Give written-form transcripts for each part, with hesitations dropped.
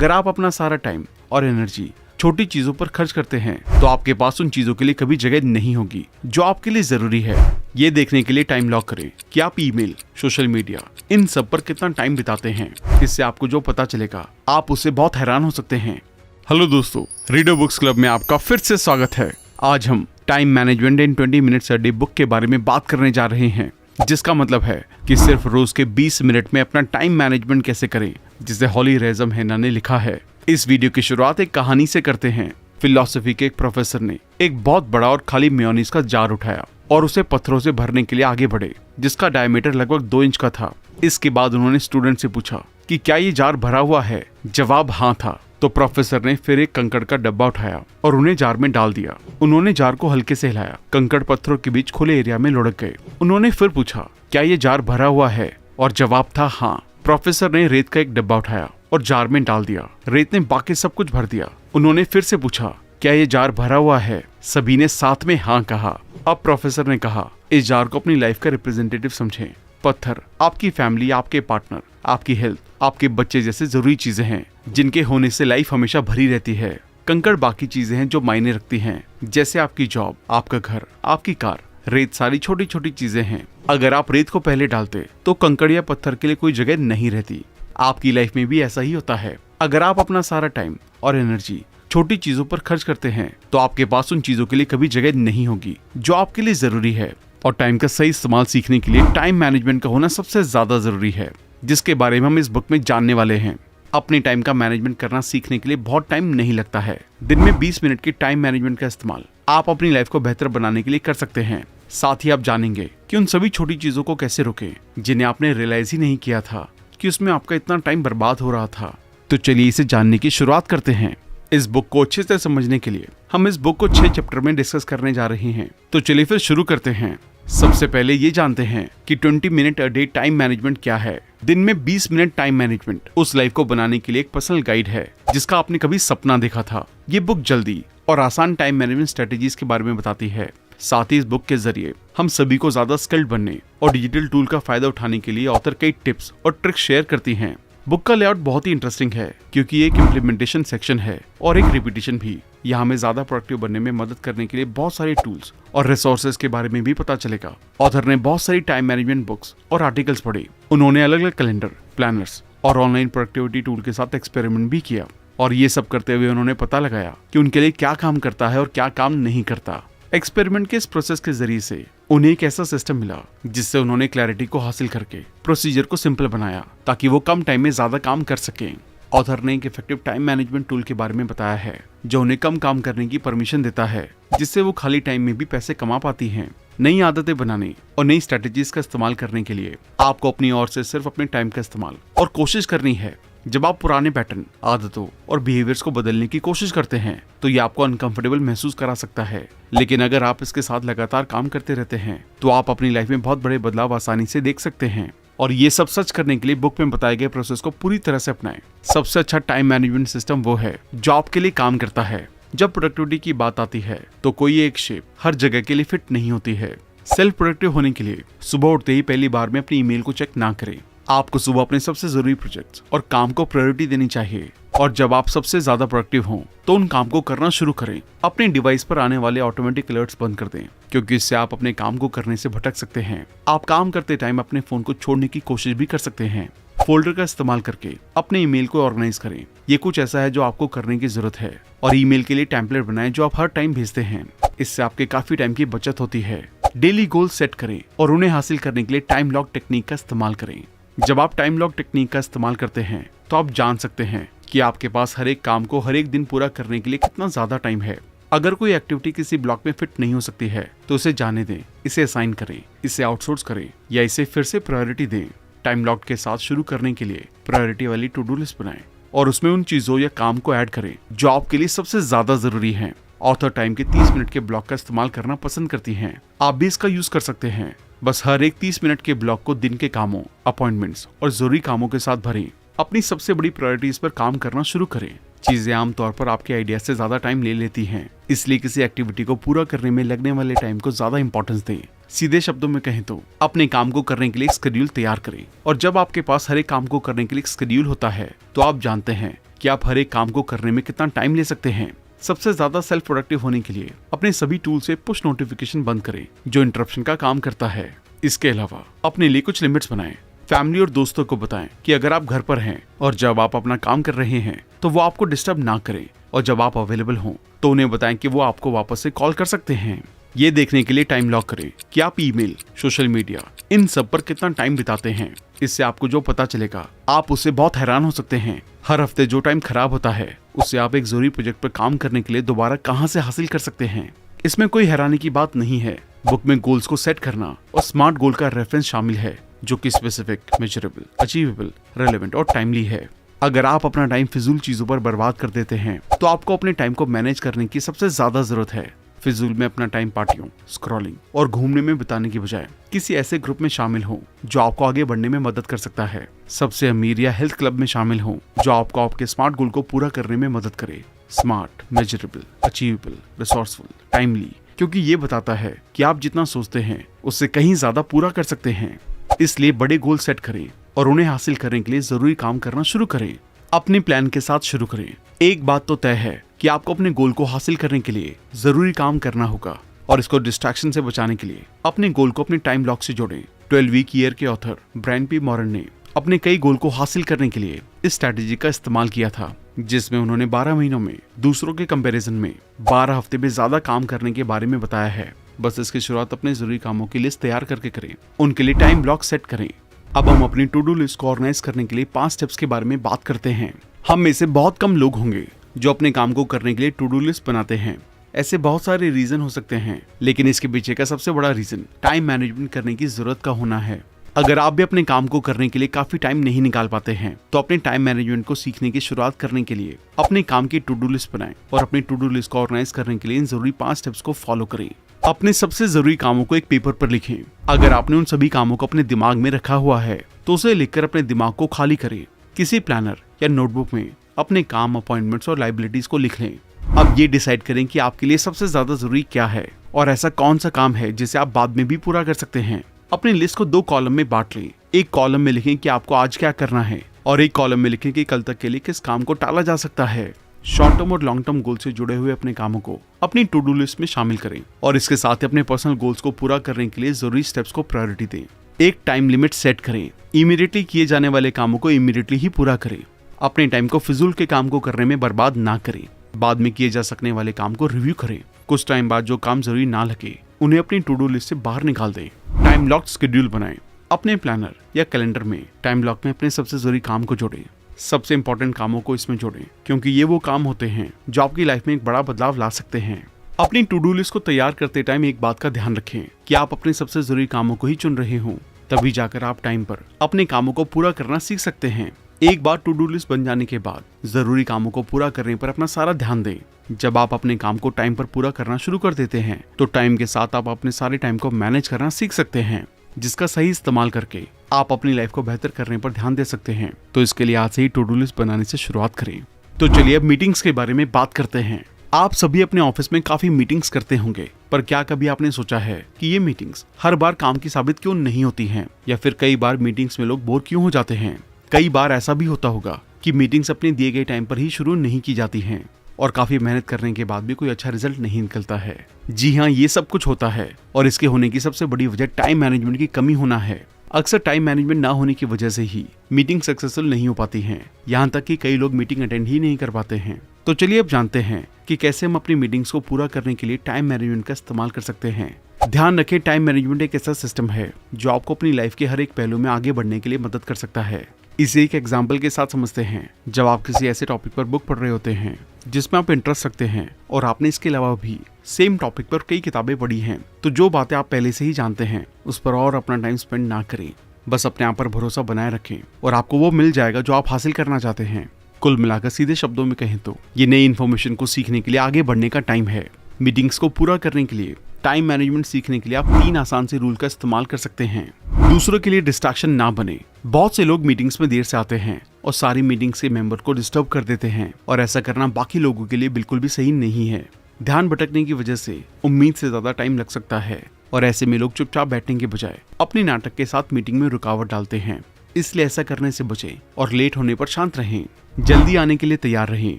अगर आप अपना सारा टाइम और एनर्जी छोटी चीजों पर खर्च करते हैं तो आपके पास उन चीजों के लिए कभी जगह नहीं होगी जो आपके लिए जरूरी है। ये देखने के लिए टाइम लॉक करें कि आप ईमेल, सोशल मीडिया, इन सब पर कितना टाइम बिताते हैं। इससे आपको जो पता चलेगा आप उससे बहुत हैरान हो सकते हैं। हेलो दोस्तों, रीडर बुक्स क्लब में आपका फिर से स्वागत है। आज हम time management in 20 minutes a day book के बारे में बात करने जा रहे हैं, जिसका मतलब है कि सिर्फ रोज के 20 मिनट में अपना टाइम मैनेजमेंट कैसे करें, जिसे हॉली रेजम हैना ने लिखा है। इस वीडियो की शुरुआत एक कहानी से करते हैं। फिलॉसफी के एक प्रोफेसर ने एक बहुत बड़ा और खाली मेयोनीज का जार उठाया और उसे पत्थरों से भरने के लिए आगे बढ़े, जिसका डायमीटर लगभग 2 इंच का था। इसके बाद उन्होंने स्टूडेंट से पूछा कि क्या ये जार भरा हुआ है। जवाब हाँ था। तो प्रोफेसर ने फिर एक कंकड़ का डब्बा उठाया और उन्हें जार में डाल दिया। उन्होंने जार को हल्के से हिलाया। कंकड़ पत्थरों के बीच खुले एरिया में लुढ़क गए। उन्होंने फिर पूछा, क्या ये जार भरा हुआ है? और जवाब था हाँ। प्रोफेसर ने रेत का एक डब्बा उठाया और जार में डाल दिया। रेत ने बाकी सब कुछ भर दिया। उन्होंने फिर से पूछा, क्या ये जार भरा हुआ है? सभी ने साथ में हाँ कहा। अब प्रोफेसर ने कहा, इस जार को अपनी लाइफ का रिप्रेजेंटेटिव समझें। पत्थर आपकी फैमिली, आपके पार्टनर, आपकी हेल्थ, आपके बच्चे जैसे जरूरी चीजें हैं जिनके होने से लाइफ हमेशा भरी रहती है। कंकड़ बाकी चीजें हैं जो मायने रखती हैं, जैसे आपकी जॉब, आपका घर, आपकी कार। रेत सारी छोटी छोटी चीजें हैं। अगर आप रेत को पहले डालते तो कंकड़ या पत्थर के लिए कोई जगह नहीं रहती। आपकी लाइफ में भी ऐसा ही होता है। अगर आप अपना सारा टाइम और एनर्जी छोटी चीजों पर खर्च करते हैं तो आपके पास उन चीजों के लिए कभी जगह नहीं होगी जो आपके लिए जरूरी है। और टाइम का सही इस्तेमाल सीखने के लिए टाइम मैनेजमेंट का होना सबसे ज्यादा जरूरी है, जिसके बारे में हम इस बुक में जानने वाले हैं। अपने टाइम का मैनेजमेंट करना सीखने के लिए बहुत टाइम नहीं लगता है। दिन में 20 मिनट की टाइम मैनेजमेंट का इस्तेमाल आप अपनी लाइफ को बेहतर बनाने के लिए कर सकते हैं। साथ ही आप जानेंगे कि उन सभी छोटी चीजों को कैसे रोकें जिन्हें आपने रियलाइज ही नहीं किया था कि उसमें आपका इतना टाइम बर्बाद हो रहा था। तो चलिए इसे जानने की शुरुआत करते हैं। इस बुक को अच्छे से समझने के लिए हम इस बुक को 6 चैप्टर में डिस्कस करने जा रहे हैं। तो चलिए फिर शुरू करते हैं। सबसे पहले ये जानते हैं कि 20 minute a day time management क्या है। दिन में 20 मिनट टाइम मैनेजमेंट उस लाइफ को बनाने के लिए एक पर्सनल गाइड है जिसका आपने कभी सपना देखा था। ये बुक जल्दी और आसान टाइम मैनेजमेंट स्ट्रेटेजीज के बारे में बताती है। साथ ही इस बुक के जरिए हम सभी को ज्यादा स्किल्ड बनने और डिजिटल टूल का फायदा उठाने के लिए ऑथर कई टिप्स और ट्रिक्स शेयर करती हैं। बुक का लेआउट बहुत ही इंटरेस्टिंग है क्योंकि ये एक इम्प्लीमेंटेशन सेक्शन है और एक रिपीटिशन भी। यहाँ हमें ज्यादा प्रोडक्टिव बनने में मदद करने के लिए बहुत सारे टूल्स और रिसोर्सेज के बारे में भी पता चलेगा। ऑथर ने बहुत सारी टाइम मैनेजमेंट बुक्स और आर्टिकल्स पढ़े। उन्होंने अलग अलग कैलेंडर, प्लानर्स और ऑनलाइन प्रोडक्टिविटी टूल के साथ एक्सपेरिमेंट भी किया और ये सब करते हुए उन्होंने पता लगाया कि उनके लिए क्या काम करता है और क्या काम नहीं करता। एक्सपेरिमेंट के इस प्रोसेस के जरिए से उन्हें एक ऐसा सिस्टम मिला जिससे उन्होंने क्लैरिटी को हासिल करके प्रोसीजर को सिंपल बनाया ताकि वो कम टाइम में ज्यादा काम कर सकें। ऑथर ने एक इफेक्टिव टाइम मैनेजमेंट टूल के बारे में बताया है जो उन्हें कम काम करने की परमिशन देता है, जिससे वो खाली टाइम में भी पैसे कमा पाती हैं। नई आदतें बनाने और नई स्ट्रेटेजीज का इस्तेमाल करने के लिए आपको अपनी ओर से सिर्फ अपने टाइम का इस्तेमाल और कोशिश करनी है। जब आप पुराने पैटर्न, आदतों और बिहेवियर्स को बदलने की कोशिश करते हैं तो ये आपको अनकंफर्टेबल महसूस करा सकता है, लेकिन अगर आप इसके साथ लगातार काम करते रहते हैं तो आप अपनी लाइफ में बहुत बड़े बदलाव आसानी से देख सकते हैं। और ये सब सच करने के लिए बुक में बताए गए प्रोसेस को पूरी तरह से अपनाएं। सबसे अच्छा टाइम मैनेजमेंट सिस्टम वो है जो आपके लिए काम करता है। जब प्रोडक्टिविटी की बात आती है तो कोई एक शेप हर जगह के लिए फिट नहीं होती है। सेल्फ प्रोडक्टिव होने के लिए सुबह उठते ही पहली बार में अपनी ईमेल को चेक ना करें। आपको सुबह अपने सबसे जरूरी प्रोजेक्ट्स और काम को प्रायोरिटी देनी चाहिए और जब आप सबसे ज्यादा प्रोडक्टिव हों तो उन काम को करना शुरू करें। अपने डिवाइस पर आने वाले ऑटोमेटिक अलर्ट्स बंद कर दें क्योंकि इससे आप अपने काम को करने से भटक सकते हैं। आप काम करते टाइम अपने फोन को छोड़ने की कोशिश भी कर सकते हैं। फोल्डर का इस्तेमाल करके अपने ईमेल को ऑर्गेनाइज करें। ये कुछ ऐसा है जो आपको करने की जरूरत है और ईमेल के लिए टेम्पलेट बनाएं जो आप हर टाइम भेजते हैं। इससे आपके काफी टाइम की बचत होती है। डेली गोल सेट करें और उन्हें हासिल करने के लिए टाइम लॉक टेक्निक का इस्तेमाल करें। जब आप टाइम लॉक टेक्निक का इस्तेमाल करते हैं तो आप जान सकते हैं कि आपके पास हर एक काम को हर एक दिन पूरा करने के लिए कितना ज्यादा टाइम है। अगर कोई एक्टिविटी किसी ब्लॉक में फिट नहीं हो सकती है तो उसे जाने दें, इसे असाइन करें, इसे आउटसोर्स करें या इसे फिर से प्रायोरिटी दें। टाइम लॉक के साथ शुरू करने के लिए प्रायोरिटी वाली टू डू लिस्ट बनाएं और उसमें उन चीजों या काम को ऐड करें जो आपके लिए सबसे ज्यादा जरूरी है। ऑथर टाइम के 30 मिनट के ब्लॉक का इस्तेमाल करना पसंद करती हैं। आप भी इसका यूज कर सकते हैं। बस हर एक 30 मिनट के ब्लॉक को दिन के कामों, अपॉइंटमेंट्स और जरूरी कामों के साथ भरें। अपनी सबसे बड़ी प्रायोरिटीज पर काम करना शुरू करें। चीजें आमतौर पर आपके आइडिया से ज्यादा टाइम ले लेती हैं, इसलिए किसी एक्टिविटी को पूरा करने में लगने वाले टाइम को ज्यादा इंपॉर्टेंस दें। सीधे शब्दों में कहें तो अपने काम को करने के लिए एक शेड्यूल तैयार करें और जब आपके पास हर एक काम को करने के लिए एक शेड्यूल होता है तो आप जानते हैं कि आप हर एक काम को करने में कितना टाइम ले सकते हैं। सबसे ज्यादा सेल्फ प्रोडक्टिव होने के लिए अपने सभी टूल से पुश नोटिफिकेशन बंद करें जो इंटरप्शन का काम करता है। इसके अलावा अपने लिए कुछ लिमिट्स बनाएं। फैमिली और दोस्तों को बताएं कि अगर आप घर पर हैं और जब आप अपना काम कर रहे हैं तो वो आपको डिस्टर्ब ना करें, और जब आप अवेलेबल हों तो उन्हें बताएं कि वो आपको वापस से कॉल कर सकते हैं। ये देखने के लिए टाइम लॉक करें कि आप ईमेल, सोशल मीडिया, इन सब पर कितना टाइम बिताते हैं। इससे आपको जो पता चलेगा आप उससे बहुत हैरान हो सकते हैं। हर हफ्ते जो टाइम खराब होता है उससे आप एक जरूरी प्रोजेक्ट पर काम करने के लिए दोबारा कहां से हासिल कर सकते हैं। इसमें कोई हैरानी की बात नहीं है। बुक में गोल्स को सेट करना और स्मार्ट गोल का रेफरेंस शामिल है जो कि स्पेसिफिक, मेजरेबल, अचीवेबल, रेलेवेंट और टाइमली है। अगर आप अपना टाइम फिजूल चीजों पर बर्बाद कर देते हैं तो आपको अपने टाइम को मैनेज करने की सबसे ज्यादा जरूरत है। फिजूल में अपना टाइम पार्टियों, स्क्रॉलिंग और घूमने में बिताने की बजाय किसी ऐसे ग्रुप में शामिल हो जो आपको आगे बढ़ने में मदद कर सकता है। सबसे अमीर या हेल्थ क्लब में शामिल हो जो आपको आपके स्मार्ट गोल को पूरा करने में मदद करे। Smart, measurable, achievable, resourceful, timely, क्योंकि ये बताता है कि आप जितना सोचते हैं उससे कहीं ज्यादा पूरा कर सकते हैं। इसलिए बड़े गोल सेट करें और उन्हें हासिल करने के लिए जरूरी काम करना शुरू करें। अपने प्लान के साथ शुरू करें। एक बात तो तय है कि आपको अपने गोल को हासिल करने के लिए जरूरी काम करना होगा, और इसको डिस्ट्रैक्शन से बचाने के लिए अपने गोल को अपने टाइम ब्लॉक से जोड़ें। 12 वीक ईयर के ऑथर ब्रायन पी मॉरन ने अपने कई गोल को हासिल करने के लिए इस स्ट्रैटेजी का इस्तेमाल किया था, जिसमें उन्होंने 12 महीनों में दूसरों के कंपैरिजन में 12 हफ्ते में ज्यादा काम करने के बारे में बताया है। बस इसकी शुरुआत अपने जरूरी कामों की लिस्ट तैयार करके करें, उनके लिए टाइम ब्लॉक सेट करें। अब हम अपनी टू डू लिस्ट को ऑर्गेनाइज करने के लिए 5 स्टेप्स के बारे में बात करते हैं। हम में से बहुत कम लोग होंगे जो अपने काम को करने के लिए टू डू लिस्ट बनाते हैं। ऐसे बहुत सारे रीजन हो सकते हैं, लेकिन इसके पीछे का सबसे बड़ा रीजन टाइम मैनेजमेंट करने की जरूरत का होना है। अगर आप भी अपने काम को करने के लिए काफी टाइम नहीं निकाल पाते हैं तो अपने टाइम मैनेजमेंट को सीखने की शुरुआत करने के लिए अपने काम की टू डू लिस्ट बनाएं और अपनी टू डू लिस्ट को ऑर्गेनाइज करने के लिए इन जरूरी 5 स्टेप्स को फॉलो करें। अपने सबसे जरूरी कामों को एक पेपर पर लिखें। अगर आपने उन सभी कामों को अपने दिमाग में रखा हुआ है तो उसे लिखकर अपने दिमाग को खाली करें। किसी प्लानर या नोटबुक में अपने काम, अपॉइंटमेंट्स और लाइबिलिटीज को लिख लें। अब ये डिसाइड करें कि आपके लिए सबसे ज्यादा जरूरी क्या है और ऐसा कौन सा काम है जिसे आप बाद में भी पूरा कर सकते हैं। अपनी लिस्ट को 2 कॉलम में बांट लें। एक कॉलम में लिखें कि आपको आज क्या करना है और एक कॉलम में लिखें कि कल तक के लिए किस काम को टाला जा सकता है। शॉर्ट टर्म और लॉन्ग टर्म गोल से जुड़े हुए अपने कामों को अपनी टू डू लिस्ट में शामिल करें और इसके साथ ही अपने पर्सनल गोल्स को पूरा करने के लिए जरूरी स्टेप्स को प्रायोरिटी दें। एक टाइम लिमिट सेट करें। इमीडिएटली किए जाने वाले कामों को इमीडिएटली ही पूरा करें। अपने टाइम को फिजूल के काम को करने में बर्बाद ना करें। बाद में किए जा सकने वाले काम को रिव्यू करें। कुछ टाइम बाद जो काम जरूरी ना लगे उन्हें अपनी टू डू लिस्ट से बाहर निकाल दें। टाइम लॉक्ड शेड्यूल बनाएं। अपने प्लानर या कैलेंडर में टाइम लॉक में अपने सबसे जरूरी काम को जोड़ें। सबसे इंपॉर्टेंट कामों को इसमें जोड़ें क्योंकि ये वो काम होते हैं जो आपकी लाइफ में एक बड़ा बदलाव ला सकते हैं। अपनी टू डू लिस्ट को तैयार करते टाइम एक बात का ध्यान रखें कि आप अपने सबसे जरूरी कामों को ही चुन रहे हों, तभी जाकर आप टाइम पर अपने कामों को पूरा करना सीख सकते हैं। एक बार टू डू लिस्ट बन जाने के बाद जरूरी कामों को पूरा करने पर अपना सारा ध्यान दें। जब आप अपने काम को टाइम पर पूरा करना शुरू कर देते हैं तो टाइम के साथ आप अपने सारे टाइम को मैनेज करना सीख सकते हैं, जिसका सही इस्तेमाल करके आप अपनी लाइफ को बेहतर करने पर ध्यान दे सकते हैं। तो इसके लिए आज से ही टू डू लिस्ट बनाने से शुरुआत करें। तो चलिए अब मीटिंग्स के बारे में बात करते हैं। आप सभी अपने ऑफिस में काफी मीटिंग्स करते होंगे, पर क्या कभी आपने सोचा है कि ये मीटिंग्स हर बार काम की साबित क्यों नहीं होती हैं, या फिर कई बार मीटिंग्स में लोग बोर क्यों हो जाते हैं। कई बार ऐसा भी होता होगा कि मीटिंग्स अपने दिए गए टाइम पर ही शुरू नहीं की जाती हैं और काफी मेहनत करने के बाद भी कोई अच्छा रिजल्ट नहीं निकलता है। जी हाँ, ये सब कुछ होता है और इसके होने की सबसे बड़ी वजह टाइम मैनेजमेंट की कमी होना है। अक्सर टाइम मैनेजमेंट ना होने की वजह से ही मीटिंग सक्सेसफुल नहीं हो पाती हैं। यहाँ तक कि कई लोग मीटिंग अटेंड ही नहीं कर पाते हैं। तो चलिए अब जानते हैं कि कैसे हम अपनी मीटिंग्स को पूरा करने के लिए टाइम मैनेजमेंट का इस्तेमाल कर सकते हैं। ध्यान रखें, टाइम मैनेजमेंट एक ऐसा सिस्टम है जो आपको अपनी लाइफ के हर एक पहलू में आगे बढ़ने के लिए मदद कर सकता है। इसे एक एग्जाम्पल के साथ समझते हैं। जब आप किसी ऐसे टॉपिक पर बुक पढ़ रहे होते हैं जिसमें आप इंटरेस्ट रखते हैं और आपने इसके अलावा भी सेम टॉपिक पर कई किताबें पढ़ी हैं, तो जो बातें आप पहले से ही जानते हैं उस पर और अपना टाइम स्पेंड ना करें। बस अपने आप पर भरोसा बनाए रखें और आपको वो मिल जाएगा जो आप हासिल करना चाहते हैं। कुल मिलाकर सीधे शब्दों में कहें तो ये नई इन्फॉर्मेशन को सीखने के लिए आगे बढ़ने का टाइम है। मीटिंग्स को पूरा करने के लिए टाइम मैनेजमेंट सीखने के लिए आप 3 आसान से रूल का इस्तेमाल कर सकते हैं। दूसरों के लिए डिस्ट्रैक्शन ना बने। बहुत से लोग मीटिंग्स में देर से आते हैं और सारी मीटिंग्स के मेंबर को डिस्टर्ब कर देते हैं, और ऐसा करना बाकी लोगों के लिए बिल्कुल भी सही नहीं है। ध्यान भटकने की वजह से उम्मीद से ज्यादा टाइम लग सकता है और ऐसे में लोग चुपचाप बैठने के बजाय अपने नाटक के साथ मीटिंग में रुकावट डालते हैं। इसलिए ऐसा करने से बचें और लेट होने पर शांत रहें। जल्दी आने के लिए तैयार रहें,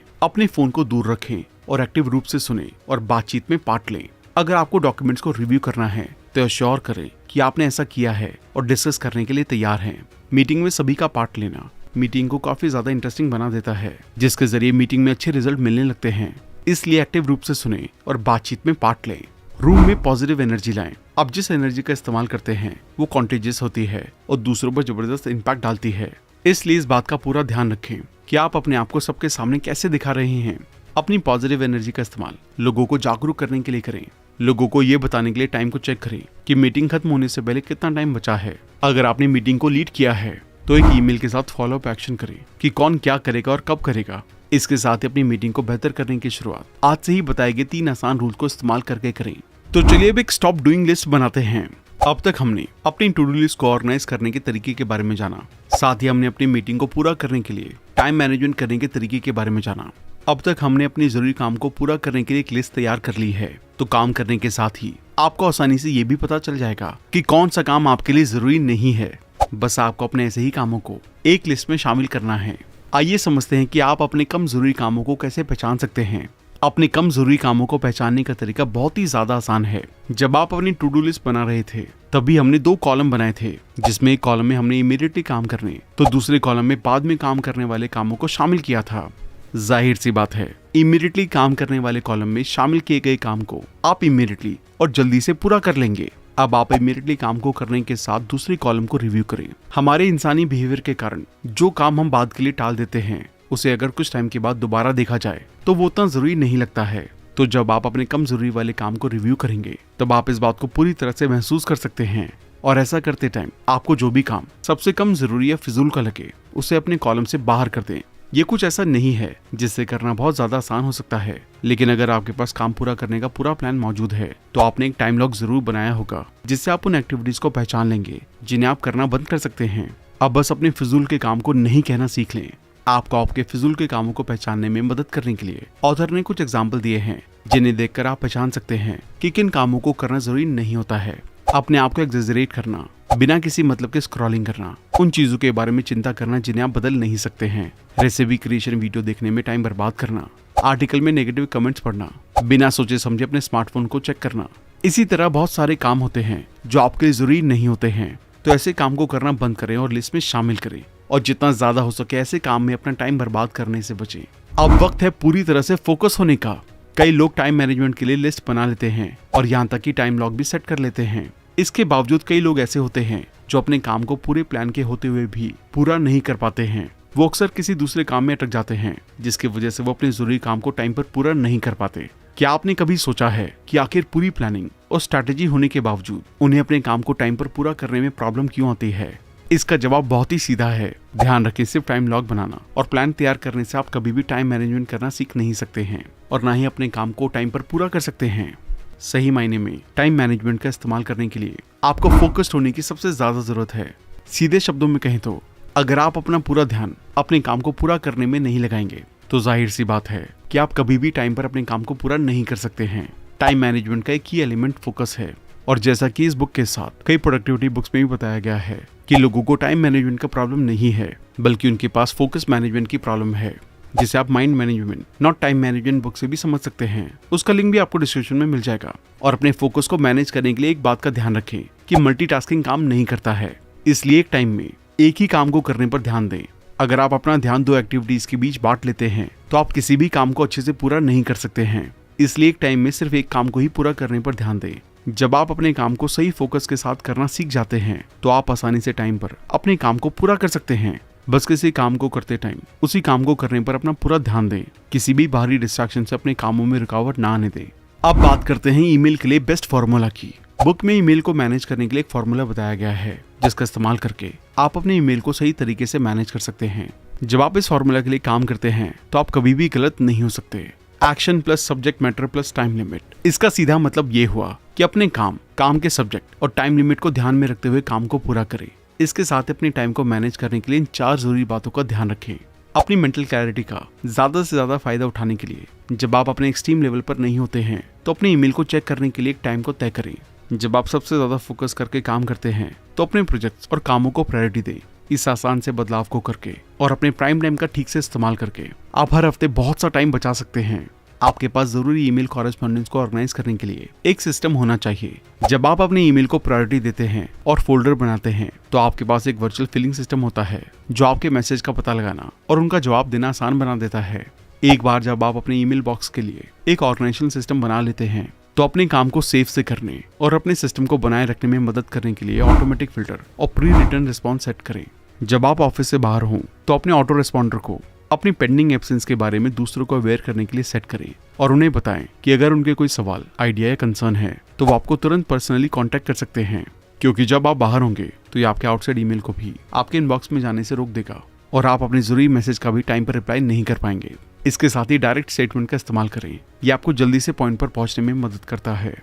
अपने फोन को दूर रखें और एक्टिव रूप से सुने और बातचीत में पार्ट लें। अगर आपको डॉक्यूमेंट्स को रिव्यू करना है तो अश्योर करें कि आपने ऐसा किया है और डिस्कस करने के लिए तैयार हैं। मीटिंग में सभी का पार्ट लेना मीटिंग को काफी ज्यादा इंटरेस्टिंग बना देता है, जिसके जरिए मीटिंग में अच्छे रिजल्ट मिलने लगते हैं। इसलिए एक्टिव रूप से सुने और बातचीत में पार्ट लें। रूम में पॉजिटिव एनर्जी लाएं। आप जिस एनर्जी का इस्तेमाल करते हैं वो कॉन्टेजियस होती है और दूसरों पर जबरदस्त इम्पैक्ट डालती है। इसलिए इस बात का पूरा ध्यान रखें कि आप अपने आप को सबके सामने कैसे दिखा रहे हैं। अपनी पॉजिटिव एनर्जी का इस्तेमाल लोगों को जागरूक करने के लिए करें। लोगों को ये बताने के लिए टाइम को चेक करें कि मीटिंग खत्म होने से पहले कितना टाइम बचा है। अगर आपने मीटिंग को लीड किया है तो एक ईमेल के साथ फॉलो अप एक्शन करें कि कौन क्या करेगा और कब करेगा। इसके साथ ही अपनी मीटिंग को बेहतर करने की शुरुआत आज से ही बताए गए 3 आसान रूल को इस्तेमाल करके करें। तो चलिए अब एक स्टॉप डूइंग लिस्ट बनाते हैं। अब तक हमने अपनी टू डू लिस्ट को ऑर्गेनाइज करने के तरीके के बारे में जाना, साथ ही हमने अपनी मीटिंग को पूरा करने के लिए टाइम मैनेजमेंट करने के तरीके के बारे में जाना। अब तक हमने अपनी जरूरी काम को पूरा करने के लिए एक लिस्ट तैयार कर ली है। तो काम करने के साथ ही आपको आसानी से ये भी पता चल जाएगा कि कौन सा काम आपके लिए जरूरी नहीं है। बस आपको अपने ऐसे ही कामों को एक लिस्ट में शामिल करना है। आइए समझते हैं कि आप अपने कम जरूरी कामों को कैसे पहचान सकते हैं। अपने कम जरूरी कामों को पहचानने का तरीका बहुत ही ज्यादा आसान है। जब आप अपनी टू डू लिस्ट बना रहे थे तभी हमने 2 कॉलम बनाए थे, जिसमें एक कॉलम में हमने इमीडिएटली काम करने तो दूसरे कॉलम में बाद में काम करने वाले कामों को शामिल किया था। जाहिर सी बात है, इमीडिएटली काम करने वाले कॉलम में शामिल किए गए काम को आप इमीडिएटली और जल्दी से पूरा कर लेंगे। अब आप इमीडिएटली काम को करने के साथ दूसरी कॉलम को रिव्यू करें। हमारे इंसानी बिहेवियर के कारण जो काम हम बाद के लिए टाल देते हैं उसे अगर कुछ टाइम के बाद दोबारा देखा जाए तो वो उतना जरूरी नहीं लगता है। तो जब आप अपने कम जरूरी वाले काम को रिव्यू करेंगे तब आप इस बात को पूरी तरह से महसूस कर सकते हैं। और ऐसा करते टाइम आपको जो भी काम सबसे कम जरूरी या फिजूल का लगे उसे अपने कॉलम से बाहर कर दें। ये कुछ ऐसा नहीं है जिससे करना बहुत ज्यादा आसान हो सकता है, लेकिन अगर आपके पास काम पूरा करने का पूरा प्लान मौजूद है तो आपने एक टाइम लॉक जरूर बनाया होगा, जिससे आप उन एक्टिविटीज को पहचान लेंगे जिन्हें आप करना बंद कर सकते हैं। अब बस अपने फिजूल के काम को नहीं कहना सीख लें। आपको आपके फिजूल के कामों को पहचानने में मदद करने के लिए ऑथर ने कुछ एग्जाम्पल दिए हैं, जिन्हें देखकर आप पहचान सकते हैं कि किन कामों को करना जरूरी नहीं होता है। अपने आप को एग्जेजरेट करना, बिना किसी मतलब के स्क्रॉलिंग करना, उन चीजों के बारे में चिंता करना जिन्हें आप बदल नहीं सकते हैं, रेसिपी क्रिएशन वीडियो देखने में टाइम बर्बाद करना, आर्टिकल में नेगेटिव कमेंट्स पढ़ना, बिना सोचे समझे अपने स्मार्टफोन को चेक करना। इसी तरह बहुत सारे काम होते हैं जो आपके लिए जरूरी नहीं होते हैं। तो ऐसे काम को करना बंद करें और लिस्ट में शामिल करें और जितना ज्यादा हो सके ऐसे काम में अपना टाइम बर्बाद करने से बचें। अब वक्त है पूरी तरह से फोकस होने का। कई लोग टाइम मैनेजमेंट के लिए लिस्ट बना लेते हैं और यहाँ तक कि टाइम लॉक भी सेट कर लेते हैं। इसके बावजूद कई लोग ऐसे होते हैं जो अपने काम को पूरे प्लान के होते हुए भी पूरा नहीं कर पाते हैं। वो अक्सर किसी दूसरे काम में अटक जाते हैं, जिसकी वजह से वो अपने जरूरी काम को टाइम पर पूरा नहीं कर पाते। क्या आपने कभी सोचा है कि आखिर पूरी प्लानिंग और स्ट्रैटेजी होने के बावजूद उन्हें अपने काम को टाइम पर पूरा करने में प्रॉब्लम क्यों आती है? इसका जवाब बहुत ही सीधा है। ध्यान रखें, सिर्फ टाइम लॉक बनाना और प्लान तैयार करने से आप कभी भी टाइम मैनेजमेंट करना सीख नहीं सकते हैं और ना ही अपने काम को टाइम पर पूरा कर सकते हैं। सही मायने में टाइम मैनेजमेंट का इस्तेमाल करने के लिए आपको फोकस्ड होने की सबसे ज्यादा जरूरत है। सीधे शब्दों में कहें तो अगर आप अपना पूरा ध्यान अपने काम को पूरा करने में नहीं लगाएंगे तो जाहिर सी बात है कि आप कभी भी टाइम पर अपने काम को पूरा नहीं कर सकते हैं। टाइम मैनेजमेंट का एक की एलिमेंट फोकस है और जैसा कि इस बुक के साथ कई प्रोडक्टिविटी बुक्स में भी बताया गया है कि लोगों को टाइम मैनेजमेंट का प्रॉब्लम नहीं है, बल्कि उनके पास फोकस मैनेजमेंट की प्रॉब्लम है, जिसे आप mind management not time management book से भी समझ सकते हैं। उसका लिंक भी आपको डिस्क्रिप्शन में मिल जाएगा। और अपने फोकस को मैनेज करने के लिए एक बात का ध्यान रखें कि मल्टीटास्किंग काम नहीं करता है, इसलिए एक टाइम में एक ही काम को करने पर ध्यान दें। अगर आप अपना ध्यान 2 एक्टिविटीज के बीच बांट लेते हैं तो आप किसी भी काम को अच्छे से पूरा नहीं कर सकते हैं, इसलिए एक टाइम में सिर्फ एक काम को ही पूरा करने पर ध्यान दें। जब आप अपने काम को सही फोकस के साथ करना सीख जाते हैं तो आप आसानी से टाइम पर अपने काम को पूरा कर सकते हैं। बस किसी काम को करते टाइम उसी काम को करने पर अपना पूरा ध्यान दें, किसी भी बाहरी डिस्ट्रैक्शन से अपने कामों में रुकावट ना आने दें। अब बात करते हैं ईमेल के लिए बेस्ट फॉर्मूला की। बुक में ईमेल को मैनेज करने के लिए एक फॉर्मूला बताया गया है, जिसका इस्तेमाल करके आप अपने ईमेल को सही तरीके से मैनेज कर सकते हैं। जब आप इस फॉर्मूला के लिए काम करते हैं तो आप कभी भी गलत नहीं हो सकते। Action plus subject matter plus time limit. इसका सीधा मतलब ये हुआ कि अपने काम के सब्जेक्ट और टाइम लिमिट को ध्यान में रखते हुए काम को पूरा करें। इसके साथ अपने टाइम को मैनेज करने के लिए इन 4 जरूरी बातों का ध्यान रखें। अपनी मेंटल क्लैरिटी का ज्यादा से ज्यादा फायदा उठाने के लिए जब आप अपने एक्सट्रीम लेवल पर नहीं होते हैं तो अपने ईमेल को चेक करने के लिए एक टाइम को तय करें। जब आप सबसे ज्यादा फोकस करके काम करते हैं तो अपने प्रोजेक्ट्स और कामों को प्रायोरिटी दें। इस आसान से बदलाव को करके और अपने प्राइम टाइम का ठीक से इस्तेमाल करके आप हर हफ्ते बहुत सा टाइम बचा सकते हैं। आपके पास जरूरी ईमेल कॉरेस्पॉन्डेंस को ऑर्गेनाइज करने के लिए एक सिस्टम होना चाहिए। जब आप अपने ईमेल को प्रायोरिटी देते हैं और फोल्डर बनाते हैं तो आपके पास एक वर्चुअल फिलिंग सिस्टम होता है जो आपके मैसेज का पता लगाना और उनका जवाब देना आसान बना देता है। एक बार जब आप अपने ईमेल बॉक्स के लिए एक ऑर्गेनाइजेशन सिस्टम बना लेते हैं तो अपने काम को सेव से करने और अपने सिस्टम को बनाए रखने में मदद करने के लिए ऑटोमेटिक फिल्टर और प्री रिटर्न रिस्पॉन्स सेट करें। जब आप ऑफिस से बाहर हों तो अपने ऑटो रिस्पॉन्डर को अपनी पेंडिंग एब्सेंस के बारे में दूसरों को अवेयर करने के लिए सेट करें और उन्हें बताएं कि अगर उनके कोई सवाल, आइडिया या कंसर्न है तो वो आपको तुरंत पर्सनली कांटेक्ट कर सकते हैं, क्योंकि जब आप बाहर होंगे तो ये आपके आउटसाइड ईमेल को भी आपके इनबॉक्स में जाने से रोक देगा और आप अपने जरूरी मैसेज का भी टाइम पर रिप्लाई नहीं कर पाएंगे। इसके साथ ही डायरेक्ट स्टेटमेंट का इस्तेमाल करें। ये आपको जल्दी से पॉइंट पर पहुंचने में मदद करता है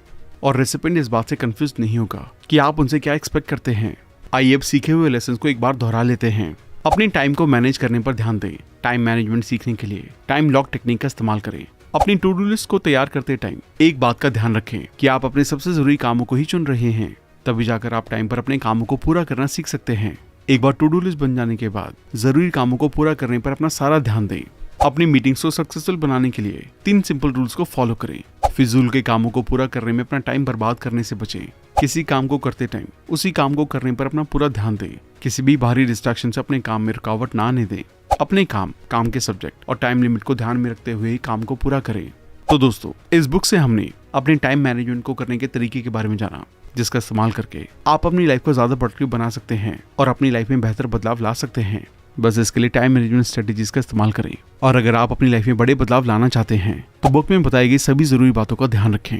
और रेसिपेंट इस बात से कंफ्यूज नहीं होगा कि आप उनसे क्या एक्सपेक्ट करते हैं। आइए अब सीखे हुए लेसन को एक बार दोहरा लेते हैं। अपनी टाइम को मैनेज करने पर ध्यान दें। टाइम मैनेजमेंट सीखने के लिए टाइम लॉक टेक्निक का इस्तेमाल करें। अपनी टू डू लिस्ट को तैयार करते टाइम एक बात का ध्यान रखें कि आप अपने सबसे जरूरी कामों को ही चुन रहे हैं, तभी जाकर आप टाइम पर अपने कामों को पूरा करना सीख सकते हैं। एक बार टू डू लिस्ट बन जाने के बाद जरूरी कामों को पूरा करने पर अपना सारा ध्यान दें। अपनी मीटिंग्स को सक्सेसफुल बनाने के लिए 3 सिंपल रूल्स को फॉलो करें। फिजूल के कामों को पूरा करने में अपना टाइम बर्बाद करने से बचें। किसी काम को करते टाइम उसी काम को करने पर अपना पूरा ध्यान दें। किसी भी बाहरी डिस्ट्रैक्शन से अपने काम में रुकावट ना आने दें। अपने काम के सब्जेक्ट और टाइम लिमिट को ध्यान में रखते हुए ही काम को पूरा करें। तो दोस्तों, इस बुक से हमने अपने टाइम मैनेजमेंट को करने के तरीके के बारे में जाना, जिसका इस्तेमाल करके आप अपनी लाइफ को ज्यादा प्रोडक्टिव बना सकते हैं और अपनी लाइफ में बेहतर बदलाव ला सकते हैं। बस इसके लिए टाइम मैनेजमेंट स्ट्रेटेजीज का इस्तेमाल करें। और अगर आप अपनी लाइफ में बड़े बदलाव लाना चाहते हैं तो बुक में बताई गई सभी जरूरी बातों का ध्यान रखें।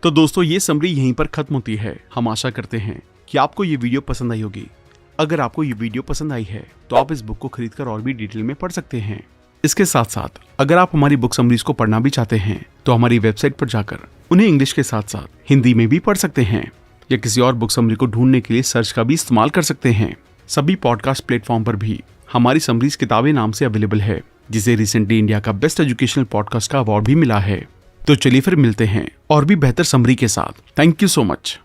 तो दोस्तों, ये समरी यहीं पर खत्म होती है। हम आशा करते हैं कि आपको ये वीडियो पसंद आई होगी। अगर आपको ये वीडियो पसंद आई है तो आप इस बुक को खरीदकर और भी डिटेल में पढ़ सकते हैं। इसके साथ साथ अगर आप हमारी बुक समरीज को पढ़ना भी चाहते हैं तो हमारी वेबसाइट पर जाकर उन्हें इंग्लिश के साथ साथ हिंदी में भी पढ़ सकते हैं, या किसी और बुक समरी को ढूंढने के लिए सर्च का भी इस्तेमाल कर सकते हैं। सभी पॉडकास्ट प्लेटफॉर्म पर भी हमारी समरीज किताबें नाम से अवेलेबल है, जिसे रिसेंटली इंडिया का बेस्ट एजुकेशनल पॉडकास्ट का अवार्ड भी मिला है। तो चलिए फिर मिलते हैं और भी बेहतर समरी के साथ। Thank you so much.